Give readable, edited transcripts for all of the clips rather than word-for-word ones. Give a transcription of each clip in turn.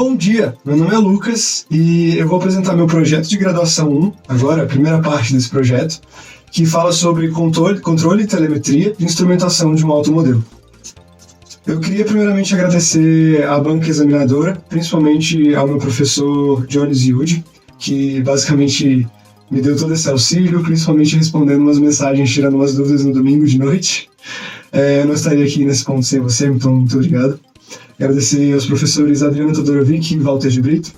Bom dia, meu nome é Lucas e eu vou apresentar meu projeto de graduação 1, agora a primeira parte desse projeto, que fala sobre controle e telemetria de instrumentação de um automodelo. Eu queria primeiramente agradecer à banca examinadora, principalmente ao meu professor Jones Yudi, que basicamente me deu todo esse auxílio, principalmente respondendo umas mensagens, tirando umas dúvidas no domingo de noite. Eu não estaria aqui nesse ponto sem você, então muito obrigado. Agradecer aos professores Adriana Todorovic e Walter de Brito.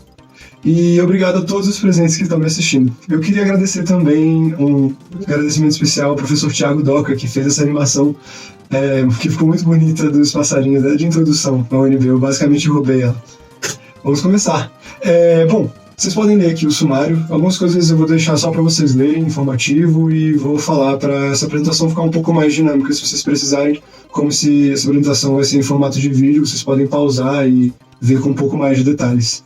E obrigado a todos os presentes que estão me assistindo. Eu queria agradecer também um agradecimento especial ao professor Thiago Doca, que fez essa animação que ficou muito bonita dos passarinhos de introdução na UNB. Eu basicamente roubei ela. Vamos começar. Bom, vocês podem ler aqui o sumário. Algumas coisas eu vou deixar só para vocês lerem, informativo, e vou falar para essa apresentação ficar um pouco mais dinâmica, se vocês precisarem. Como se essa apresentação vai ser em formato de vídeo, vocês podem pausar e ver com um pouco mais de detalhes.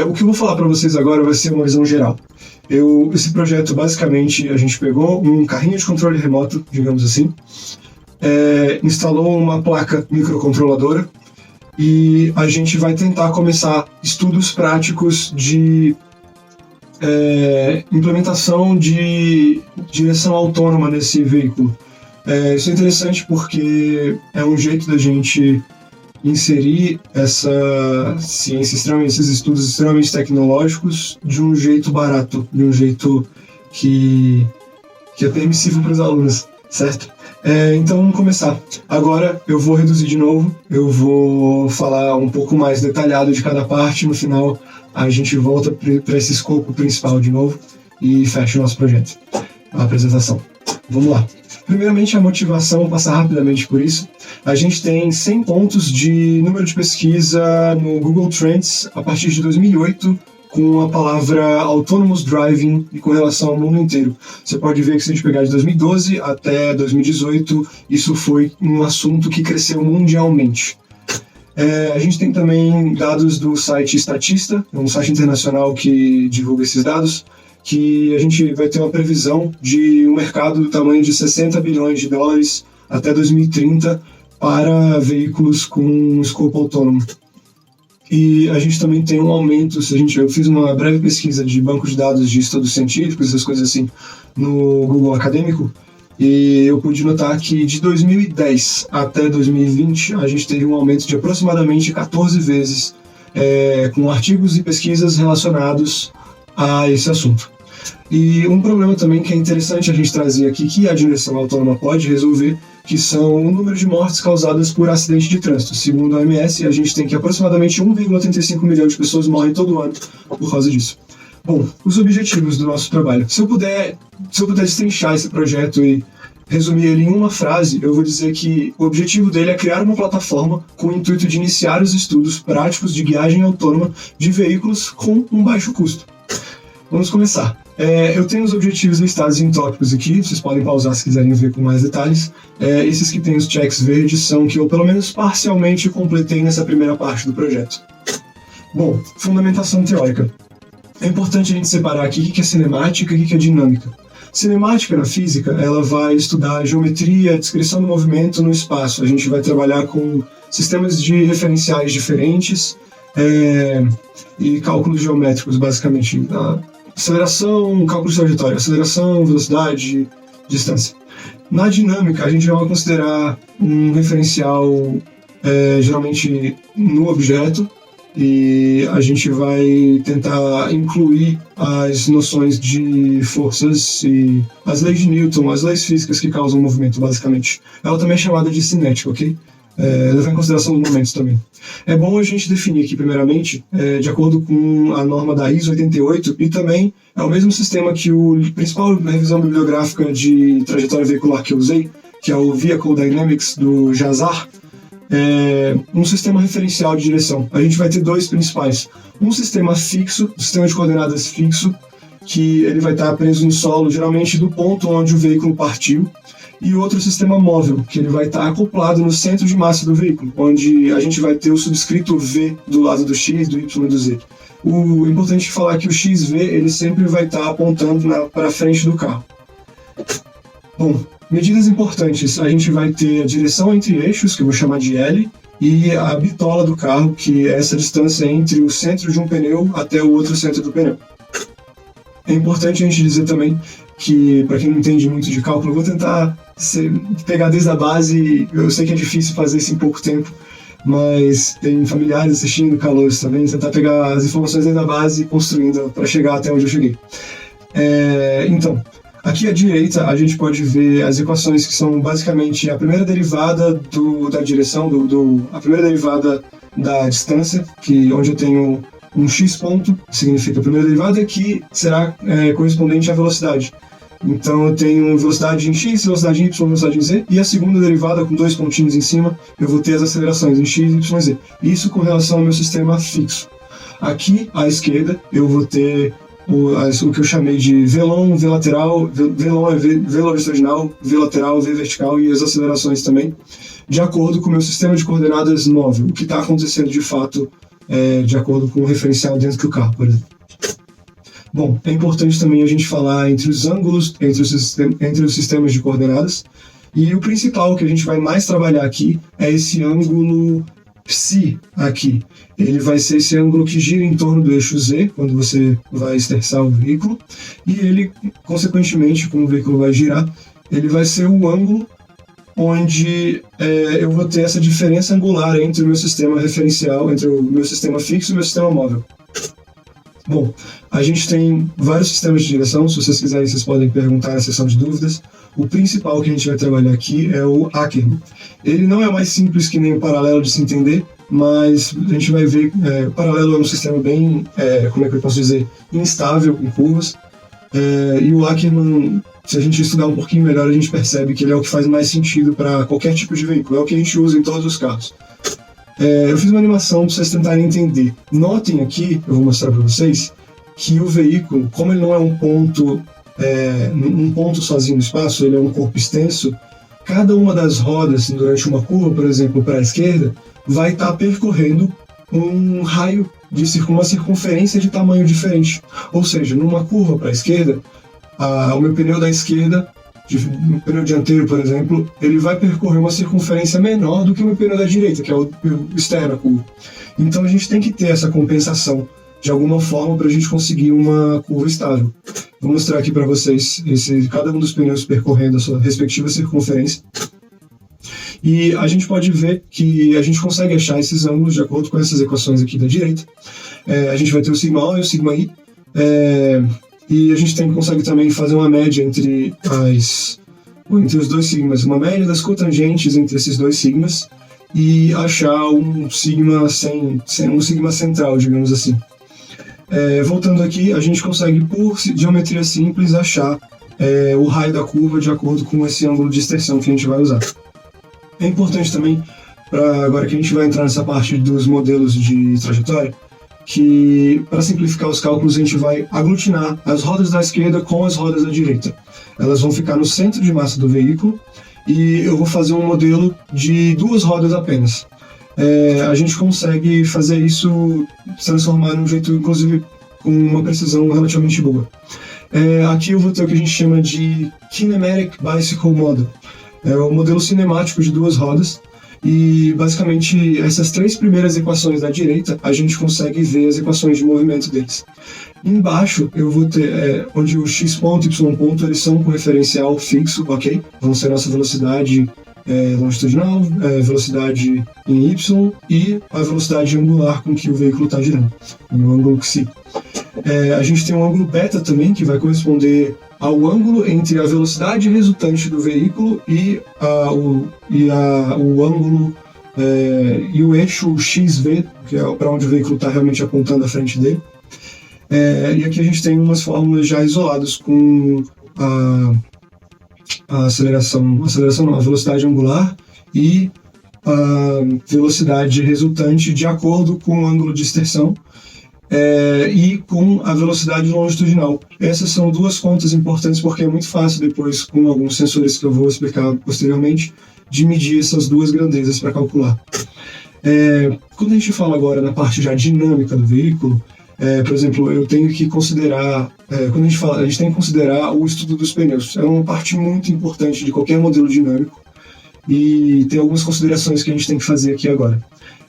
O que eu vou falar para vocês agora vai ser uma visão geral. Esse projeto, basicamente, a gente pegou um carrinho de controle remoto, digamos assim, instalou uma placa microcontroladora e a gente vai tentar começar estudos práticos de implementação de direção autônoma nesse veículo. Isso é interessante porque é um jeito da gente inserir essa ciência esses estudos extremamente tecnológicos de um jeito barato, de um jeito que é permissível para os alunos, certo? Então vamos começar. Agora eu vou reduzir de novo, eu vou falar um pouco mais detalhado de cada parte, no final a gente volta para esse escopo principal de novo e fecha o nosso projeto, a apresentação. Vamos lá. Primeiramente, a motivação, vou passar rapidamente por isso. A gente tem 100 pontos de número de pesquisa no Google Trends a partir de 2008, com a palavra Autonomous Driving e com relação ao mundo inteiro. Você pode ver que se a gente pegar de 2012 até 2018, isso foi um assunto que cresceu mundialmente. A gente tem também dados do site Statista, um site internacional que divulga esses dados, que a gente vai ter uma previsão de um mercado do tamanho de 60 bilhões de dólares até 2030 para veículos com escopo autônomo. E a gente também tem um aumento, eu fiz uma breve pesquisa de banco de dados de estudos científicos, essas coisas assim, no Google Acadêmico, e eu pude notar que de 2010 até 2020 a gente teve um aumento de aproximadamente 14 vezes com artigos e pesquisas relacionados a esse assunto. E um problema também que é interessante a gente trazer aqui, que a direção autônoma pode resolver, que são o número de mortes causadas por acidente de trânsito. Segundo a OMS, a gente tem que aproximadamente 1,35 milhão de pessoas morrem todo ano por causa disso. Bom, os objetivos do nosso trabalho. Se eu puder destrinchar esse projeto e resumir ele em uma frase, eu vou dizer que o objetivo dele é criar uma plataforma com o intuito de iniciar os estudos práticos de guiagem autônoma de veículos com um baixo custo. Vamos começar. Eu tenho os objetivos listados em tópicos aqui, vocês podem pausar se quiserem ver com mais detalhes. Esses que tem os checks verdes são que eu pelo menos parcialmente completei nessa primeira parte do projeto. Bom, fundamentação teórica. É importante a gente separar aqui o que é cinemática e o que é dinâmica. Cinemática na física, ela vai estudar geometria, descrição do movimento no espaço. A gente vai trabalhar com sistemas de referenciais diferentes e cálculos geométricos, basicamente. Aceleração, cálculo de trajetória, aceleração, velocidade, distância. Na dinâmica, a gente vai considerar um referencial geralmente no objeto, e a gente vai tentar incluir as noções de forças e as leis de Newton, as leis físicas que causam movimento, basicamente. Ela também é chamada de cinética, ok? Levar em consideração os momentos também. É bom a gente definir aqui, primeiramente, de acordo com a norma da ISO 88, e também é o mesmo sistema que o principal revisão bibliográfica de trajetória veicular que eu usei, que é o Vehicle Dynamics do Jazar, um sistema referencial de direção. A gente vai ter dois principais. Um sistema fixo, um sistema de coordenadas fixo, que ele vai estar preso no solo, geralmente do ponto onde o veículo partiu, e outro sistema móvel, que ele vai estar acoplado no centro de massa do veículo, onde a gente vai ter o subscrito V do lado do X, do Y e do Z. O importante é falar que o XV ele sempre vai estar apontando para frente do carro. Bom, medidas importantes, a gente vai ter a direção entre eixos, que eu vou chamar de L, e a bitola do carro, que é essa distância entre o centro de um pneu até o outro centro do pneu. É importante a gente dizer também que, para quem não entende muito de cálculo, eu vou tentar pegar desde a base. Eu sei que é difícil fazer isso em pouco tempo, mas tem familiares assistindo, calouros também, tentar pegar as informações desde a base e construindo para chegar até onde eu cheguei. Então, aqui à direita a gente pode ver as equações que são basicamente a primeira derivada da direção, a primeira derivada da distância, onde eu tenho um x ponto, que significa a primeira derivada, que será correspondente à velocidade. Então eu tenho velocidade em x, velocidade em y, velocidade em z, e a segunda derivada com 2 pontinhos em cima, eu vou ter as acelerações em x, y e z. Isso com relação ao meu sistema fixo. Aqui à esquerda eu vou ter o que eu chamei de V-long, V-lateral, V-long é V longitudinal, V-lateral, V-vertical e as acelerações também, de acordo com o meu sistema de coordenadas móvel, o que está acontecendo de fato de acordo com o referencial dentro do carro, por exemplo. Bom, é importante também a gente falar entre os ângulos, entre os sistemas de coordenadas, e o principal que a gente vai mais trabalhar aqui é esse ângulo psi aqui. Ele vai ser esse ângulo que gira em torno do eixo Z, quando você vai esterçar o veículo, e ele, consequentemente, como o veículo vai girar, ele vai ser o ângulo onde eu vou ter essa diferença angular entre o meu sistema referencial, entre o meu sistema fixo e o meu sistema móvel. Bom, a gente tem vários sistemas de direção, se vocês quiserem vocês podem perguntar na seção de dúvidas. O principal que a gente vai trabalhar aqui é o Ackermann. Ele não é mais simples que nem o paralelo de se entender, mas a gente vai ver, o paralelo é um sistema bem, como é que eu posso dizer, instável em curvas, e o Ackermann, se a gente estudar um pouquinho melhor, a gente percebe que ele é o que faz mais sentido para qualquer tipo de veículo, é o que a gente usa em todos os carros. Eu fiz uma animação para vocês tentarem entender. Notem aqui, eu vou mostrar para vocês, que o veículo, como ele não é um ponto sozinho no espaço, ele é um corpo extenso, cada uma das rodas, durante uma curva, por exemplo, para a esquerda, vai estar percorrendo um raio uma circunferência de tamanho diferente. Ou seja, numa curva para a esquerda, o meu pneu da esquerda, o pneu dianteiro, por exemplo, ele vai percorrer uma circunferência menor do que o meu pneu da direita, que é o externo da curva. Então a gente tem que ter essa compensação de alguma forma para a gente conseguir uma curva estável. Vou mostrar aqui para vocês cada um dos pneus percorrendo a sua respectiva circunferência. E a gente pode ver que a gente consegue achar esses ângulos de acordo com essas equações aqui da direita. A gente vai ter o sigma O e o sigma I. E a gente consegue também fazer uma média entre os dois sigmas, uma média das cotangentes entre esses dois sigmas e achar um sigma central, digamos assim. Voltando aqui, a gente consegue, por geometria simples, achar o raio da curva de acordo com esse ângulo de extensão que a gente vai usar. É importante também, agora que a gente vai entrar nessa parte dos modelos de trajetória, que para simplificar os cálculos a gente vai aglutinar as rodas da esquerda com as rodas da direita. Elas vão ficar no centro de massa do veículo e eu vou fazer um modelo de 2 rodas apenas. A gente consegue fazer isso, transformar num jeito, inclusive, com uma precisão relativamente boa. Aqui eu vou ter o que a gente chama de Kinematic Bicycle Model. É o modelo cinemático de 2 rodas. E basicamente essas 3 primeiras equações da direita a gente consegue ver as equações de movimento deles. Embaixo eu vou ter onde o x ponto e y ponto eles são com referencial fixo, ok? Vão ser a nossa velocidade longitudinal, velocidade em y e a velocidade angular com que o veículo está girando, no ângulo psi. A gente tem um ângulo beta também que vai corresponder ao ângulo entre a velocidade resultante do veículo e o ângulo e o eixo XV, que é para onde o veículo está realmente apontando à frente dele. E aqui a gente tem umas fórmulas já isoladas com a a velocidade angular e a velocidade resultante de acordo com o ângulo de extensão. E com a velocidade longitudinal. Essas são 2 contas importantes porque é muito fácil depois, com alguns sensores que eu vou explicar posteriormente, de medir essas 2 grandezas para calcular. Quando a gente fala agora na parte já dinâmica do veículo, por exemplo, eu tenho que considerar, quando a gente tem que considerar o estudo dos pneus. É uma parte muito importante de qualquer modelo dinâmico. e tem algumas considerações que a gente tem que fazer aqui agora.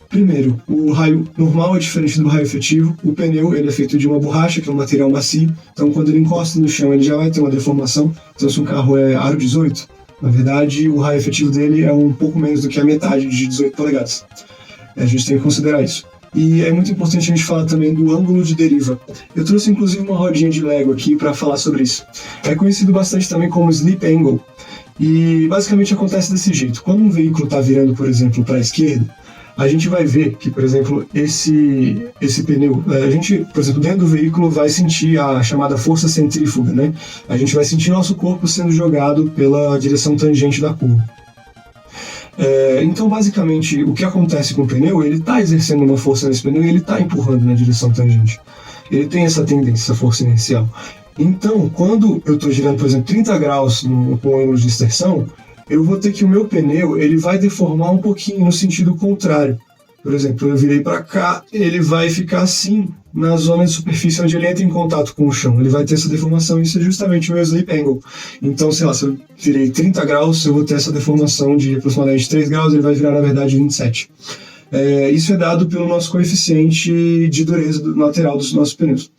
Primeiro, o raio normal é diferente do raio efetivo. O pneu ele é feito de uma borracha, que é um material macio, então quando ele encosta no chão ele já vai ter uma deformação. Então se um carro é aro 18, na verdade o raio efetivo dele é um pouco menos do que a metade de 18 polegadas. A gente tem que considerar isso. E é muito importante a gente falar também do ângulo de deriva. Eu trouxe inclusive uma rodinha de Lego aqui para falar sobre isso. É conhecido bastante também como sleep angle. E basicamente acontece desse jeito. Quando um veículo está virando, por exemplo, para a esquerda, a gente vai ver que, por exemplo, esse pneu, a gente, por exemplo, dentro do veículo vai sentir a chamada força centrífuga, né? A gente vai sentir nosso corpo sendo jogado pela direção tangente da curva. Então, basicamente, o que acontece com o pneu, ele está exercendo uma força nesse pneu e ele está empurrando na direção tangente. Ele tem essa tendência, essa força inercial. Então, quando eu estou girando, por exemplo, 30 graus com ângulo de extensão, eu vou ter que o meu pneu ele vai deformar um pouquinho no sentido contrário. Por exemplo, eu virei para cá, ele vai ficar assim na zona de superfície onde ele entra em contato com o chão. Ele vai ter essa deformação e isso é justamente o meu sleep angle. Então, sei lá, se eu virei 30 graus, eu vou ter essa deformação de aproximadamente 3 graus, ele vai virar, na verdade, 27. Isso é dado pelo nosso coeficiente de dureza lateral dos nossos pneus.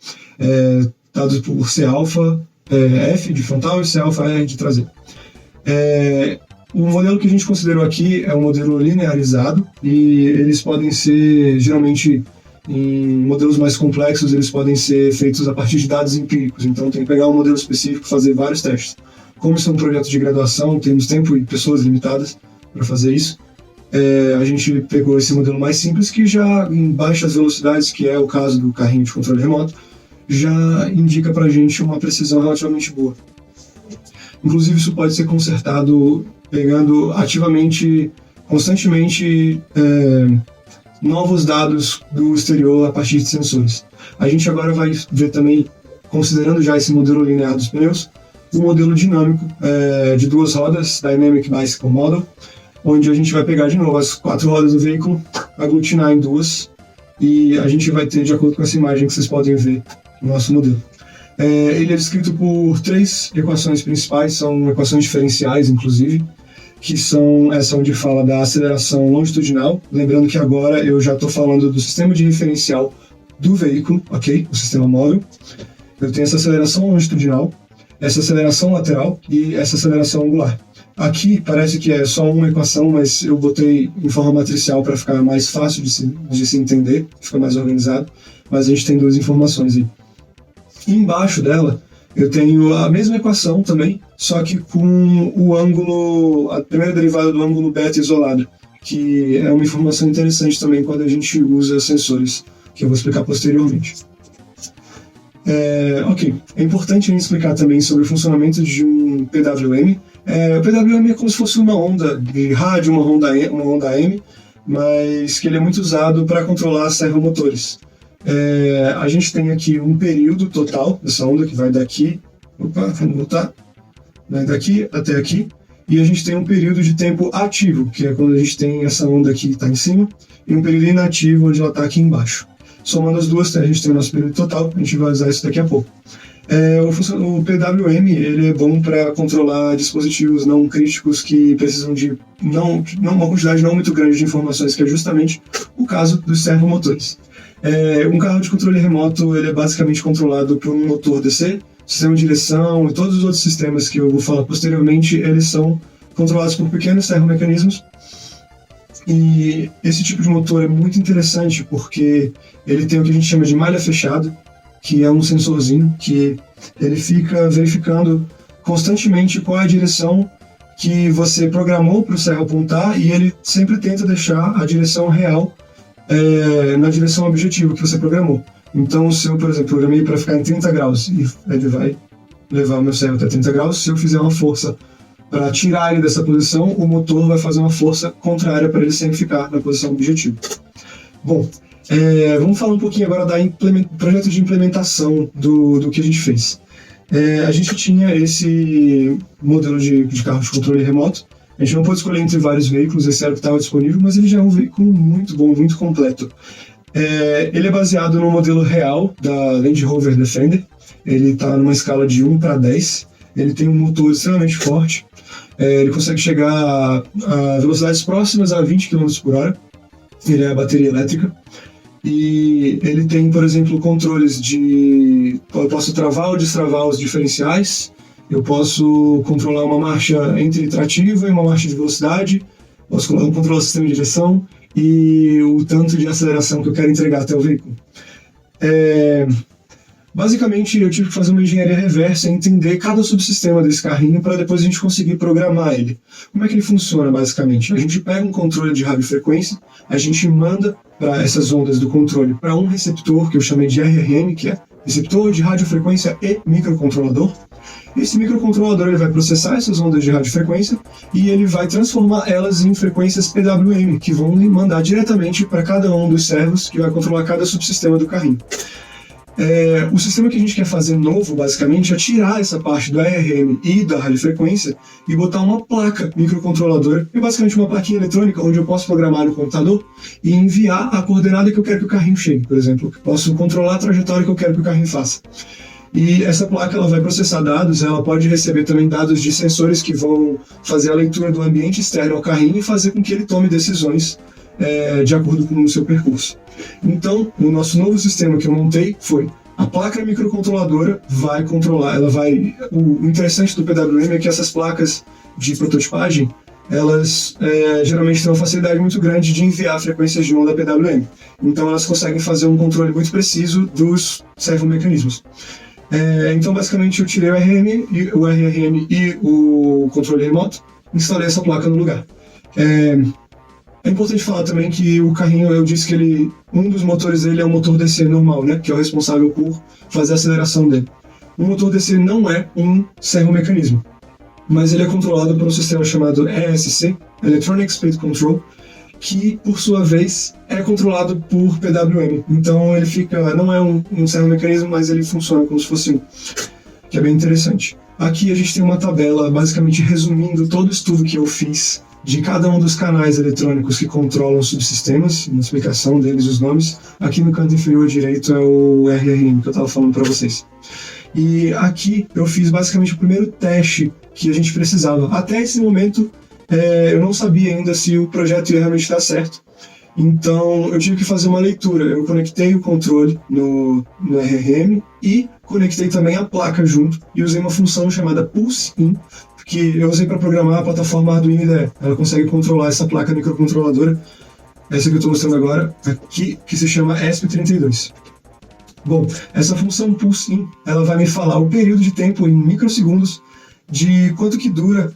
Dado por C-alfa F de frontal e C-alfa R de traseiro. O modelo que a gente considerou aqui é um modelo linearizado e eles podem ser, geralmente, em modelos mais complexos, eles podem ser feitos a partir de dados empíricos. Então, tem que pegar um modelo específico e fazer vários testes. Como isso é um projeto de graduação, temos tempo e pessoas limitadas para fazer isso. A gente pegou esse modelo mais simples, que já em baixas velocidades, que é o caso do carrinho de controle remoto, já indica para a gente uma precisão relativamente boa. Inclusive, isso pode ser consertado pegando ativamente, constantemente, novos dados do exterior a partir de sensores. A gente agora vai ver também, considerando já esse modelo linear dos pneus, o modelo dinâmico de duas rodas, Dynamic Bicycle Model, onde a gente vai pegar de novo as 4 rodas do veículo, aglutinar em 2, e a gente vai ter, de acordo com essa imagem que vocês podem ver, o nosso modelo. Ele é descrito por 3 equações principais, são equações diferenciais, inclusive, que são essa onde fala da aceleração longitudinal. Lembrando que agora eu já estou falando do sistema de referencial do veículo, ok? O sistema móvel. Eu tenho essa aceleração longitudinal, essa aceleração lateral e essa aceleração angular. Aqui parece que é só uma equação, mas eu botei em forma matricial para ficar mais fácil de se entender, fica mais organizado, mas a gente tem 2 informações aí. E embaixo dela eu tenho a mesma equação também, só que com o ângulo, a primeira derivada do ângulo beta isolado, que é uma informação interessante também quando a gente usa sensores, que eu vou explicar posteriormente. Ok, é importante a gente explicar também sobre o funcionamento de um PWM. O PWM é como se fosse uma onda de rádio, uma onda M, mas que ele é muito usado para controlar servomotores. A gente tem aqui um período total dessa onda que vai daqui, vamos voltar, vai daqui até aqui, e a gente tem um período de tempo ativo, que é quando a gente tem essa onda aqui que está em cima, e um período inativo, onde ela está aqui embaixo. Somando as duas, a gente tem o nosso período total, a gente vai usar isso daqui a pouco. O PWM ele é bom para controlar dispositivos não críticos que precisam de uma quantidade não muito grande de informações, que é justamente o caso dos servomotores. Um carro de controle remoto ele é basicamente controlado por um motor DC, sistema de direção e todos os outros sistemas que eu vou falar posteriormente, eles são controlados por pequenos servomecanismos. E esse tipo de motor é muito interessante porque ele tem o que a gente chama de malha fechada, que é um sensorzinho que ele fica verificando constantemente qual é a direção que você programou para o servo apontar, e ele sempre tenta deixar a direção real na direção objetivo que você programou. Então, se eu, por exemplo, programei para ficar em 30 graus e ele vai levar o meu servo até 30 graus, se eu fizer uma força para tirar ele dessa posição, o motor vai fazer uma força contrária para ele sempre ficar na posição objetivo. Bom, vamos falar um pouquinho agora do projeto de implementação do que a gente fez. A gente tinha esse modelo de carro de controle remoto. A gente não pôde escolher entre vários veículos, esse era o que estava disponível, mas ele já é um veículo muito bom, muito completo. Ele é baseado no modelo real da Land Rover Defender. Ele está numa escala de 1 para 10. Ele tem um motor extremamente forte. Ele consegue chegar a velocidades próximas a 20 km por hora. Ele é a bateria elétrica. E ele tem, por exemplo, controles de... Eu posso travar ou destravar os diferenciais. Eu posso controlar uma marcha entre trativa e uma marcha de velocidade. Posso controlar o sistema de direção e o tanto de aceleração que eu quero entregar até o veículo. Basicamente, eu tive que fazer uma engenharia reversa e entender cada subsistema desse carrinho para depois a gente conseguir programar ele. Como é que ele funciona, basicamente? A gente pega um controle de radiofrequência, a gente manda para essas ondas do controle para um receptor que eu chamei de RRM, que é receptor de radiofrequência e microcontrolador. Esse microcontrolador ele vai processar essas ondas de radiofrequência e ele vai transformar elas em frequências PWM, que vão mandar diretamente para cada um dos servos que vai controlar cada subsistema do carrinho. O sistema que a gente quer fazer novo, basicamente, é tirar essa parte do RRM e da radiofrequência e botar uma placa microcontroladora, que é basicamente uma plaquinha eletrônica onde eu posso programar no computador e enviar a coordenada que eu quero que o carrinho chegue, por exemplo. Eu posso controlar a trajetória que eu quero que o carrinho faça. E essa placa ela vai processar dados, ela pode receber também dados de sensores que vão fazer a leitura do ambiente externo ao carrinho e fazer com que ele tome decisões de acordo com o seu percurso. Então, o nosso novo sistema que eu montei foi a placa microcontroladora vai controlar, o interessante do PWM é que essas placas de prototipagem, elas geralmente têm uma facilidade muito grande de enviar frequências de onda PWM. Então, elas conseguem fazer um controle muito preciso dos servomecanismos. Então, basicamente, eu tirei o RRM e o controle remoto, instalei essa placa no lugar. É importante falar também que o carrinho, eu disse que um dos motores dele é o motor DC normal, né, que é o responsável por fazer a aceleração dele. O motor DC não é um servomecanismo, mas ele é controlado por um sistema chamado ESC, Electronic Speed Control, que, por sua vez, é controlado por PWM. Então ele não é um servomecanismo, mas ele funciona como se fosse um, que é bem interessante. Aqui a gente tem uma tabela, basicamente resumindo todo o estudo que eu fiz de cada um dos canais eletrônicos que controlam os subsistemas, uma explicação deles, os nomes. Aqui no canto inferior direito é o RRM que eu estava falando para vocês. E aqui eu fiz basicamente o primeiro teste que a gente precisava. Até esse momento eu não sabia ainda se o projeto ia realmente dar certo. Então eu tive que fazer uma leitura. Eu conectei o controle no RRM e conectei também a placa junto e usei uma função chamada Pulse-In, que eu usei para programar a plataforma Arduino IDE. Ela consegue controlar essa placa microcontroladora, essa que eu estou mostrando agora, aqui, que se chama ESP32. Bom, essa função Pulse-In, ela vai me falar o período de tempo em microsegundos de quanto que dura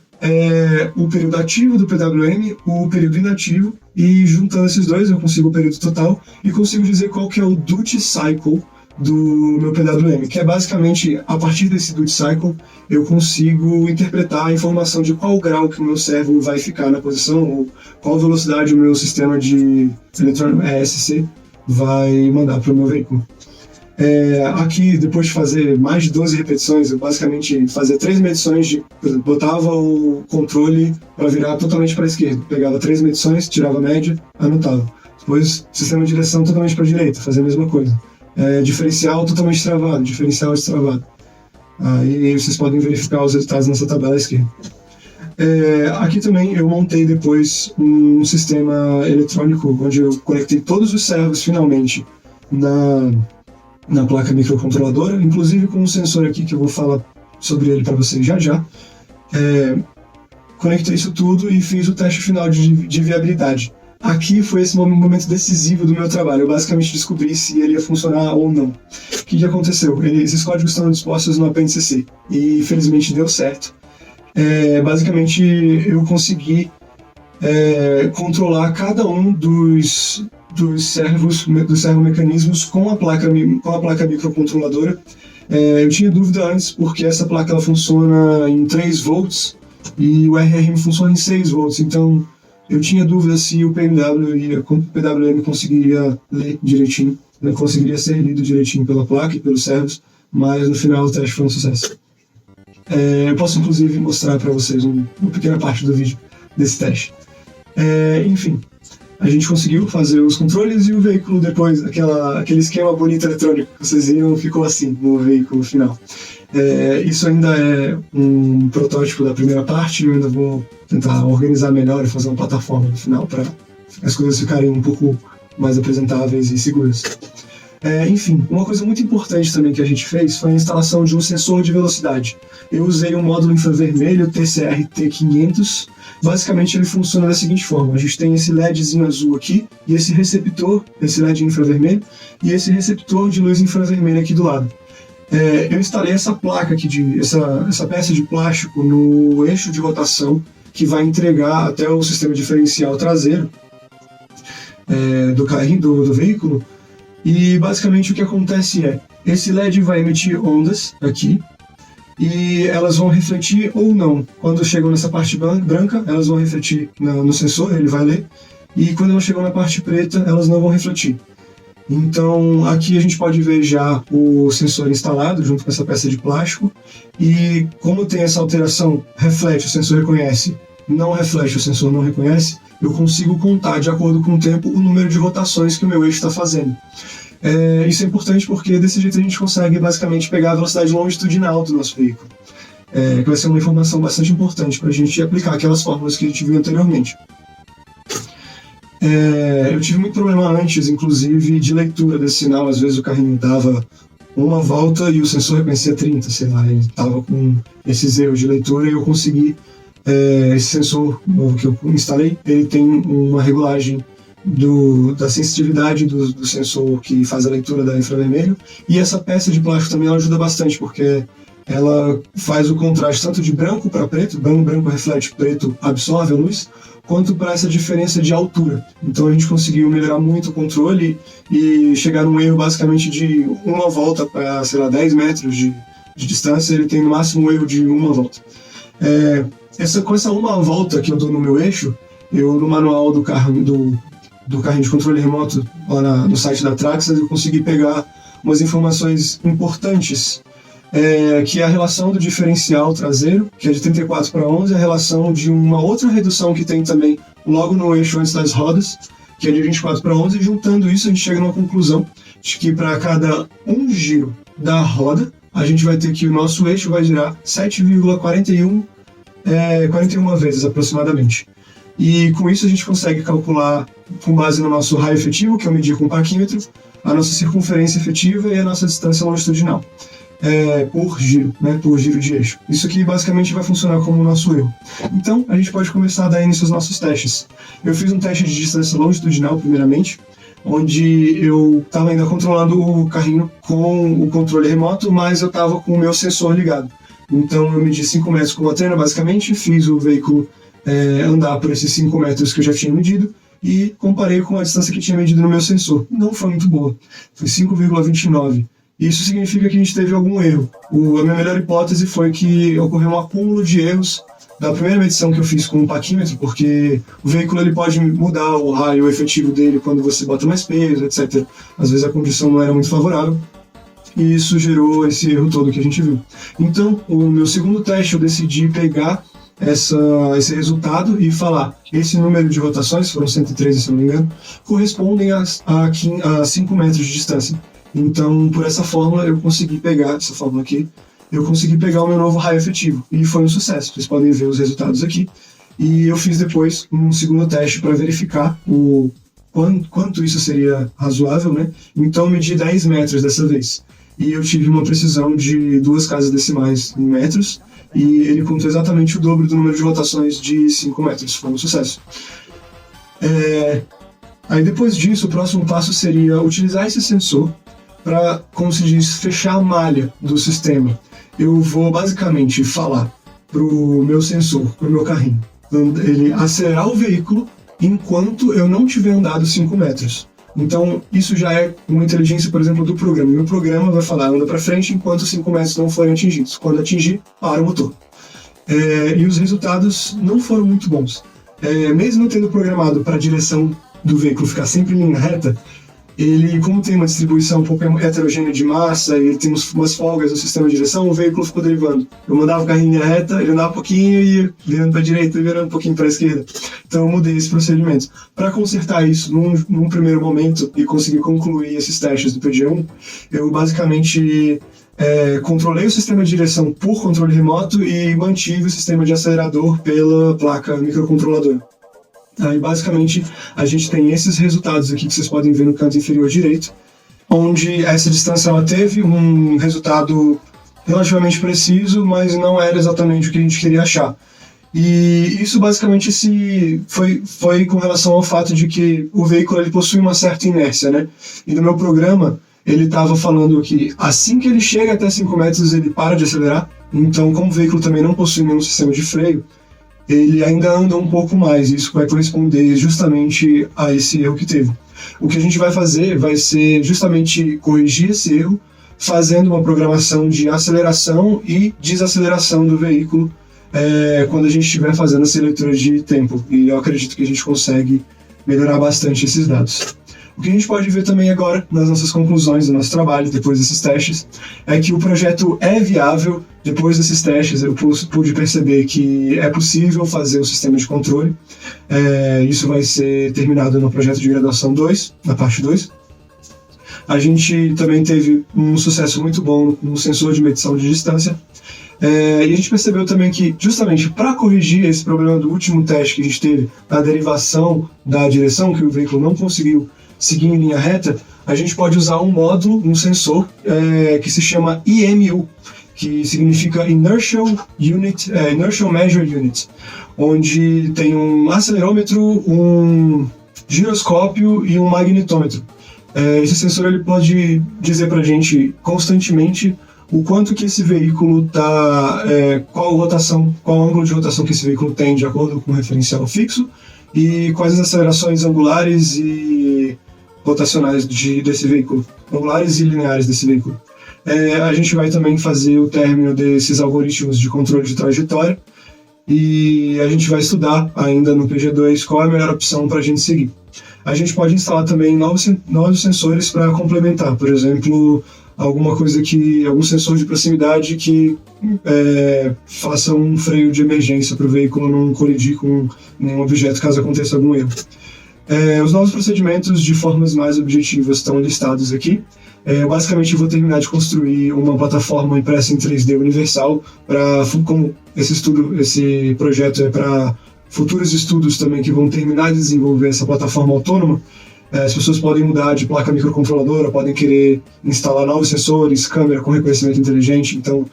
o período ativo do PWM, o período inativo, e juntando esses dois eu consigo o período total e consigo dizer qual que é o duty cycle do meu PWM, que é basicamente, a partir desse duty cycle, eu consigo interpretar a informação de qual grau que o meu servo vai ficar na posição, ou qual velocidade o meu sistema de eletrônico ESC vai mandar para o meu veículo. Aqui, depois de fazer mais de 12 repetições, eu basicamente fazia 3 medições, por exemplo, botava o controle para virar totalmente para a esquerda, pegava 3 medições, tirava a média, anotava. Depois, sistema de direção totalmente para a direita, fazia a mesma coisa. Diferencial totalmente travado, diferencial destravado. Aí vocês podem verificar os resultados nessa tabela à esquerda. Aqui também eu montei depois um sistema eletrônico onde eu conectei todos os servos finalmente na placa microcontroladora, inclusive com um sensor aqui que eu vou falar sobre ele para vocês já. Conectei isso tudo e fiz o teste final de viabilidade. Aqui foi esse momento decisivo do meu trabalho. Eu basicamente descobri se ele ia funcionar ou não. O que aconteceu? Esses códigos estão dispostos no apêndice C e felizmente deu certo. Basicamente eu consegui controlar cada um dos servomecanismos com a placa microcontroladora. Eu tinha dúvida antes porque essa placa ela funciona em 3 volts e o RRM funciona em 6 volts, então eu tinha dúvida se o PWM conseguiria ler direitinho, né, conseguiria ser lido direitinho pela placa e pelos servos, mas no final o teste foi um sucesso. Eu posso inclusive mostrar para vocês uma pequena parte do vídeo desse teste. Enfim, a gente conseguiu fazer os controles e o veículo depois, aquele esquema bonito eletrônico que vocês viram, ficou assim no veículo final. Isso ainda é um protótipo da primeira parte, eu ainda vou tentar organizar melhor e fazer uma plataforma no final para as coisas ficarem um pouco mais apresentáveis e seguras. Enfim, uma coisa muito importante também que a gente fez foi a instalação de um sensor de velocidade. Eu usei um módulo infravermelho TCR-T500. Basicamente ele funciona da seguinte forma: a gente tem esse LEDzinho azul aqui e esse receptor, esse LED infravermelho, e esse receptor de luz infravermelha aqui do lado. Eu instalei essa placa aqui, essa peça de plástico no eixo de rotação que vai entregar até o sistema diferencial traseiro do carrinho, do veículo. E basicamente o que acontece esse LED vai emitir ondas aqui e elas vão refletir ou não. Quando chegam nessa parte branca, elas vão refletir no sensor, ele vai ler, e quando elas chegam na parte preta, elas não vão refletir. Então aqui a gente pode ver já o sensor instalado junto com essa peça de plástico, e como tem essa alteração, reflete, o sensor reconhece, não reflete, o sensor não reconhece, eu consigo contar de acordo com o tempo o número de rotações que o meu eixo está fazendo. Isso é importante porque desse jeito a gente consegue basicamente pegar a velocidade longitudinal do nosso veículo, que vai ser uma informação bastante importante para a gente aplicar aquelas fórmulas que a gente viu anteriormente. Eu tive muito problema antes, inclusive, de leitura desse sinal. Às vezes o carrinho dava uma volta e o sensor reconhecia 30, sei lá, ele estava com esses erros de leitura, e eu consegui, esse sensor novo que eu instalei, ele tem uma regulagem da sensibilidade do sensor que faz a leitura da infravermelho, e essa peça de plástico também ela ajuda bastante, porque ela faz o contraste tanto de branco para preto, branco reflete, preto absorve a luz, quanto para essa diferença de altura. Então a gente conseguiu melhorar muito o controle e chegar num erro basicamente de uma volta para, sei lá, 10 metros de distância, ele tem no máximo um erro de uma volta. Com essa uma volta que eu dou no meu eixo, no manual do carrinho de controle remoto, lá no site da Traxxas, eu consegui pegar umas informações importantes, que é a relação do diferencial traseiro, que é de 34/11, a relação de uma outra redução que tem também logo no eixo antes das rodas, que é de 24/11, e juntando isso a gente chega numa conclusão de que para cada um giro da roda, a gente vai ter que o nosso eixo vai girar 7,41 vezes aproximadamente. E com isso a gente consegue calcular, com base no nosso raio efetivo, que eu medi com o paquímetro, a nossa circunferência efetiva e a nossa distância longitudinal, por giro, por giro de eixo. Isso aqui basicamente vai funcionar como o nosso erro. Então a gente pode começar a dar início aos nossos testes. Eu fiz um teste de distância longitudinal primeiramente, onde eu estava ainda controlando o carrinho com o controle remoto, mas eu estava com o meu sensor ligado. Então eu medi 5 metros com a treina basicamente, fiz o veículo andar por esses 5 metros que eu já tinha medido e comparei com a distância que tinha medido no meu sensor. Não foi muito boa, foi 5,29. Isso significa que a gente teve algum erro. A minha melhor hipótese foi que ocorreu um acúmulo de erros da primeira medição que eu fiz com o paquímetro, porque o veículo ele pode mudar o raio efetivo dele quando você bota mais peso, etc. Às vezes a condição não era muito favorável, e isso gerou esse erro todo que a gente viu. Então, o meu segundo teste eu decidi pegar esse resultado e falar: esse número de rotações, foram 113 se não me engano, correspondem a 5 metros de distância. Então, por essa fórmula, eu consegui pegar essa fórmula aqui, eu consegui pegar o meu novo raio efetivo, e foi um sucesso. Vocês podem ver os resultados aqui, e eu fiz depois um segundo teste para verificar quanto isso seria razoável, né? Então eu medi 10 metros dessa vez, e eu tive uma precisão de 2 casas decimais em metros, e ele contou exatamente o dobro do número de rotações de 5 metros. Foi um sucesso. Aí depois disso, o próximo passo seria utilizar esse sensor para, como se diz, fechar a malha do sistema. Eu vou basicamente falar para o meu sensor, para o meu carrinho, ele acelerar o veículo enquanto eu não tiver andado 5 metros. Então, isso já é uma inteligência, por exemplo, do programa. O meu programa vai falar: anda para frente enquanto 5 metros não forem atingidos. Quando atingir, para o motor. E os resultados não foram muito bons. Mesmo eu tendo programado para a direção do veículo ficar sempre em linha reta, ele, como tem uma distribuição um pouco heterogênea de massa e ele tem umas folgas no sistema de direção, o veículo ficou derivando. Eu mandava o carrinho em linha reta, ele andava um pouquinho e ia virando para a direita e virando um pouquinho para a esquerda. Então eu mudei esse procedimento. Para consertar isso num primeiro momento e conseguir concluir esses testes do PG1, eu basicamente controlei o sistema de direção por controle remoto e mantive o sistema de acelerador pela placa microcontroladora. Aí, basicamente, a gente tem esses resultados aqui que vocês podem ver no canto inferior direito, onde essa distância ela teve um resultado relativamente preciso, mas não era exatamente o que a gente queria achar. E isso basicamente foi com relação ao fato de que o veículo ele possui uma certa inércia, né? E no meu programa, ele estava falando que assim que ele chega até 5 metros, ele para de acelerar. Então, como o veículo também não possui nenhum sistema de freio, ele ainda anda um pouco mais. Isso vai corresponder justamente a esse erro que teve. O que a gente vai fazer vai ser justamente corrigir esse erro, fazendo uma programação de aceleração e desaceleração do veículo quando a gente estiver fazendo essa leitura de tempo. E eu acredito que a gente consegue melhorar bastante esses dados. O que a gente pode ver também agora, nas nossas conclusões do nosso trabalho, depois desses testes, é que o projeto é viável. Depois desses testes, eu pude perceber que é possível fazer o sistema de controle. Isso vai ser terminado no projeto de graduação 2, na parte 2. A gente também teve um sucesso muito bom no sensor de medição de distância. E a gente percebeu também que, justamente para corrigir esse problema do último teste que a gente teve, da derivação da direção, que o veículo não conseguiu seguir em linha reta, a gente pode usar um módulo, um sensor, que se chama IMU, que significa Inertial Measure Unit, onde tem um acelerômetro, um giroscópio e um magnetômetro. Esse sensor ele pode dizer para a gente constantemente o quanto que esse veículo está, qual ângulo de rotação que esse veículo tem de acordo com o referencial fixo e quais as acelerações angulares e rotacionais desse veículo, angulares e lineares desse veículo. A gente vai também fazer o término desses algoritmos de controle de trajetória e a gente vai estudar ainda no PG2 qual é a melhor opção para a gente seguir. A gente pode instalar também novos sensores para complementar, por exemplo, algum sensor de proximidade que faça um freio de emergência para o veículo não colidir com nenhum objeto caso aconteça algum erro. Os novos procedimentos de formas mais objetivas estão listados aqui. Basicamente, eu vou terminar de construir uma plataforma impressa em 3D universal como esse projeto é para futuros estudos também que vão terminar de desenvolver essa plataforma autônoma. As pessoas podem mudar de placa microcontroladora, podem querer instalar novos sensores, câmera com reconhecimento inteligente. Então,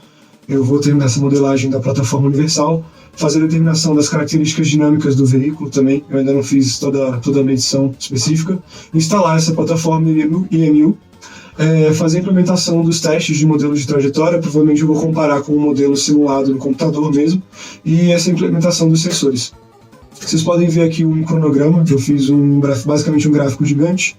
eu vou terminar essa modelagem da plataforma universal, fazer a determinação das características dinâmicas do veículo também. Eu ainda não fiz toda a medição específica. Instalar essa plataforma no IMU, fazer a implementação dos testes de modelos de trajetória. Provavelmente eu vou comparar com o modelo simulado no computador mesmo, e essa implementação dos sensores. Vocês podem ver aqui um cronograma, eu fiz basicamente um gráfico gigante,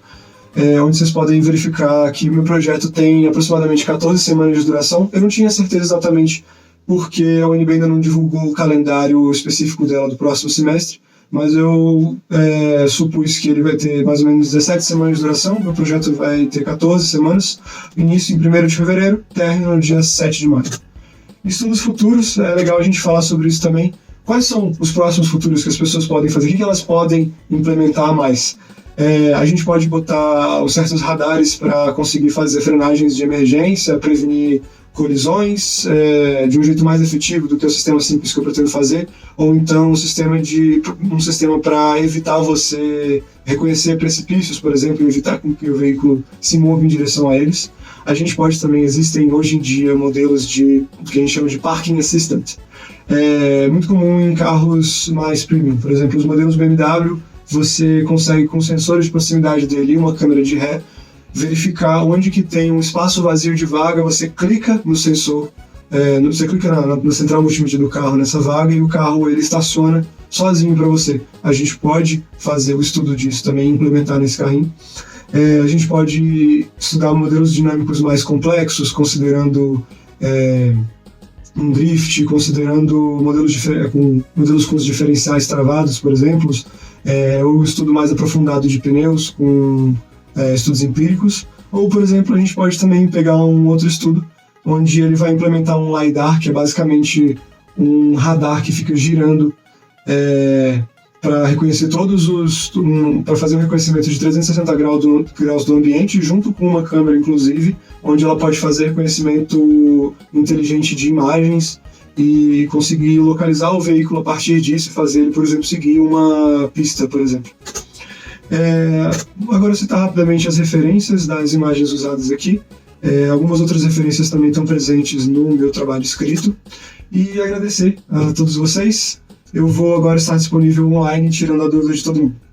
onde vocês podem verificar que o meu projeto tem aproximadamente 14 semanas de duração. Eu não tinha certeza exatamente porque a UNB ainda não divulgou o calendário específico dela do próximo semestre, mas eu supus que ele vai ter mais ou menos 17 semanas de duração. Meu projeto vai ter 14 semanas, início em 1º de fevereiro, término no dia 7 de maio. Estudos futuros, é legal a gente falar sobre isso também. Quais são os próximos futuros que as pessoas podem fazer? O que elas podem implementar a mais? A gente pode botar certos radares para conseguir fazer frenagens de emergência, prevenir colisões de um jeito mais efetivo do que o sistema simples que eu pretendo fazer, ou então um sistema para evitar você reconhecer precipícios, por exemplo, e evitar que o veículo se mova em direção a eles. A gente pode também, existem hoje em dia modelos que a gente chama de Parking Assistant. É muito comum em carros mais premium. Por exemplo, os modelos BMW, você consegue, com sensores de proximidade dele e uma câmera de ré, verificar onde que tem um espaço vazio de vaga. Você clica no sensor, você clica na central multimídia do carro, nessa vaga, e o carro ele estaciona sozinho para você. A gente pode fazer o estudo disso também, implementar nesse carrinho. A gente pode estudar modelos dinâmicos mais complexos, considerando um drift, considerando modelos com os diferenciais travados, por exemplo, o estudo mais aprofundado de pneus com estudos empíricos, ou, por exemplo, a gente pode também pegar um outro estudo onde ele vai implementar um LiDAR, que é basicamente um radar que fica girando para reconhecer para fazer um reconhecimento de 360 graus do ambiente, junto com uma câmera, inclusive, onde ela pode fazer reconhecimento inteligente de imagens e conseguir localizar o veículo a partir disso e fazer ele, por exemplo, seguir uma pista, por exemplo. Agora citar rapidamente as referências das imagens usadas aqui. Algumas outras referências também estão presentes no meu trabalho escrito. E agradecer a todos vocês. Eu vou agora estar disponível online, tirando a dúvida de todo mundo.